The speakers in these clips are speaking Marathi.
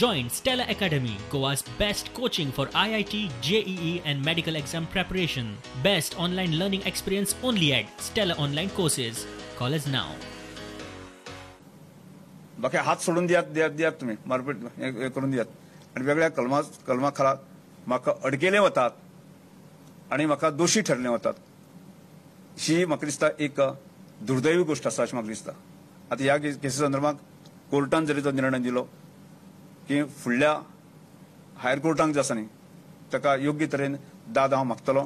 Join Stella Academy, Goa's best coaching for IIT, JEE and medical exam preparation. Best online learning experience only at Stella Online Courses. Call us now. बाकी हात सोडून दियात तुम्ही मारपीट करून दियात आणि वेगळ्या कलमा खाला म्हाका अडकेले वतात आणि म्हाका दोशी ठरले वतात ही म्हाका दिसता एक दुर्दैवी गोष्ट आसा अशें म्हाका दिसता. आता ह्या केसी संदर्भात कोर्टान जरी तो निर्णय दिलो की फुडल्या हायर कोर्टाक जे आसा न्ही ताका योग्य तरेन दाद हांव मागतलो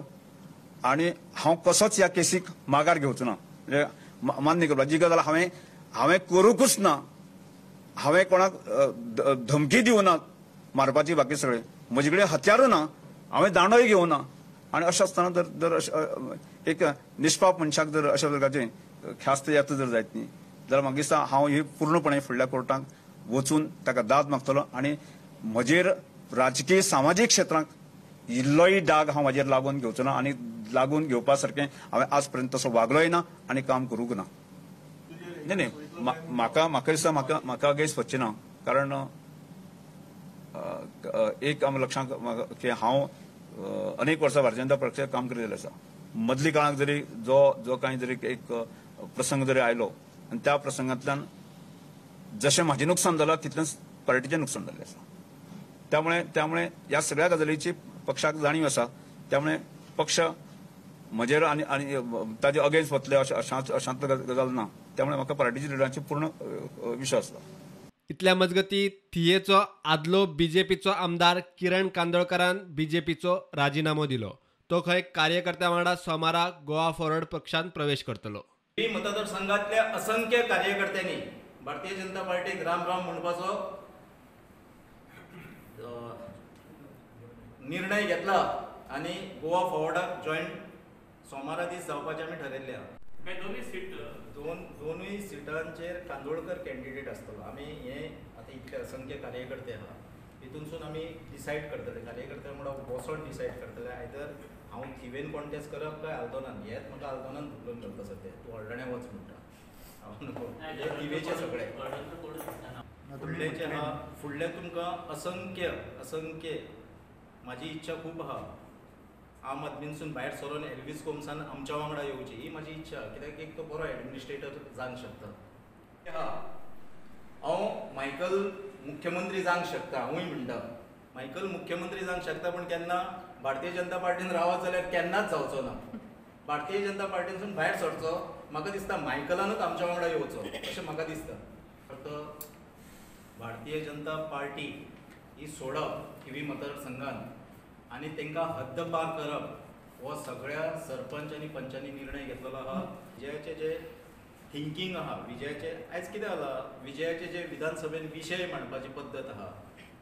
आणि हांव कसोच ह्या केसीक माघार घेवचो ना. म्हणजे मान्य करपा जी गजाल हांवें करूंकूच ना, हांवें कोणाक धमकी दिवं ना मारपाची, बाकी सगळे म्हजे कडेन हत्यारूय ना, हांवें दांडोय घेवं ना आणि अशें आसतना जर एक निश्पाप मनशाक जर अशा प्रकारचे ख्यास्त येता जर जायत न्ही जाल्यार म्हाका दिसता हांव ही पूर्णपणे फुडल्या कोर्टाक वचून ताका दाद मागतलो आणि म्हजेर राजकीय सामाजीक क्षेत्रांत इल्लोय डाग हांव म्हाजेर लागून घेवचो ना आणि लागून घेवपा सारकें हांवें आज पर्यंत तसो वागलोय ना आणि काम करूंक ना. नाही म्हाका दिसता म्हाका अगेन्स्ट वचचें ना, कारण एक लक्षांत की हांव अनेक वर्सां भारतीय जनता पक्षात काम करिल्लें आसा. मदली काळाक जरी जो कांय जरी एक प्रसंग जरी आयलो आणि त्या प्रसंगांतल्यान जशें म्हाजें नुकसान जालां तितलेंच पार्टीचें नुकसान जाल्लें आसा. त्यामुळे ह्या सगळ्या गजालीची पक्षाक जाणीव आसा. त्यामुळे पक्ष म्हजेर आनी ताजे अगेन्स्ट वतले अशांतलो गजाल ना. त्यामुळे म्हाका पार्टीच्या लिडरांची पूर्ण विश्वास आसा. इतल्या मजगती थियेचो आदलो बीजेपीचो आमदार किरण कांदोळकरान बीजेपीचो राजीनामो दिलो. तो खंय कार्यकर्त्यां वांगडा सोमारा गोवा फॉरवर्ड पक्षांत प्रवेश करतलो. ही मतदारसंघातल्या असंख्य कार्यकर्त्यांनी भारतीय जनता पार्टीक राम राम म्हणपाचो निर्णय घेतला आणि गोवा फॉरवर्डाक जॉईन सोमारा दीस जावपाचें आमी ठरयल्लें आहा. दोनूय सिटांचेर कांदोळकर कॅन्डिडेट आसतलो. आमी हे आतां इतले असंख्य कार्यकर्ते आहा हितूनसून आमी डिसायड करतले, कार्यकर्त्यां वांगडा बसोन डिसायड करतले आयदर हांव थिवेन कॉन्टेस्ट करप काय आल्दोनान. हेच म्हाका आल्दोनान धुकलून घालता सद्या. तूं हळडण्या वच म्हणटा हांव नको. हे थिवेचे सगळे फुडलेचे आहा. फुडले तुमकां असंख्य म्हाजी इच्छा खूब आहा आम आदमीनसून भायर सरून एल्विस कोम्सान आमच्या वांगडा येवची, ही म्हाजी इच्छा. कित्याक एक तो बरो एडमिनिस्ट्रेटर जावंक शकता. हांव मायकल मुख्यमंत्री जावंक शकता, हांवूय म्हणटा मायकल मुख्यमंत्री जावंक शकता, पण केन्ना भारतीय जनता पार्टीन रावत जाल्यार केन्नाच जावचो ना. भारतीय जनता पार्टीनसून भायर सरचो म्हाका दिसता मायकलानूच आमच्या वांगडा येवचो अशें म्हाका दिसता. फक्त भारतीय जनता पार्टी ही सोडप थिवी मतदारसंघान आणि तांकां हद्दपार करप हो सगळ्या सरपंच आणि पंचांनी निर्णय घेतलेलो आहा. विजयाचे जे थिंकींग आहा, विजयाचे आयज कितें जाला, विजयाचे जे विधानसभेन विशय मांडपाची पद्दत आहा,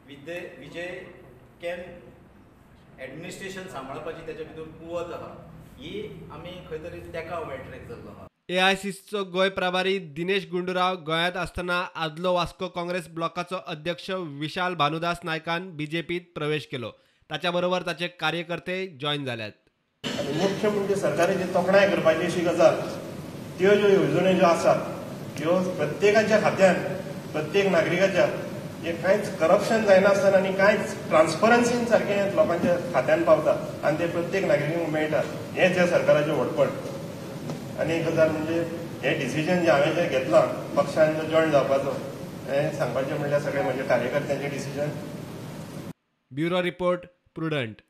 विजय कॅन एडमिनिस्ट्रेशन सांबाळपाची त्याच्या भितर कुवत आहा, ही आमी खंय तरी तेका अट्रॅक्ट जाल्लो आहा. एआयसीसीचो गोंय प्रभारी दिनेश गुंडूराव गोंयांत आसतना आदलो वास्को काँग्रेस ब्लॉकाचो अध्यक्ष विशाल भानुदास नायकान बीजेपीत प्रवेश केलो. ताच्या बरोबर ताचे कार्यकर्ते जॉईन जाल्यात. मुख्य म्हणजे सरकाराची तोखणाय करपाची अशी गजाल, त्यो ज्यो येवजण्यो ज्यो आसात ह्यो प्रत्येकाच्या खात्यान प्रत्येक नागरिकाच्या हे कांयच करप्शन जायनासतना आनी कांयच ट्रान्सपरन्सीन सारकें लोकांच्या खात्यान पावता आनी ते प्रत्येक नागरिकांक मेळटा. हेंच ह्या सरकाराचें व्हडपण. आनी एक गजाल म्हणजे हे डिसिजन जे हांवें जें घेतलां पक्षान जॉईन जावपाचो, हें सांगपाचें म्हणल्यार सगळे म्हज्या कार्यकर्त्यांचें डिसिजन. Bureau report prudent.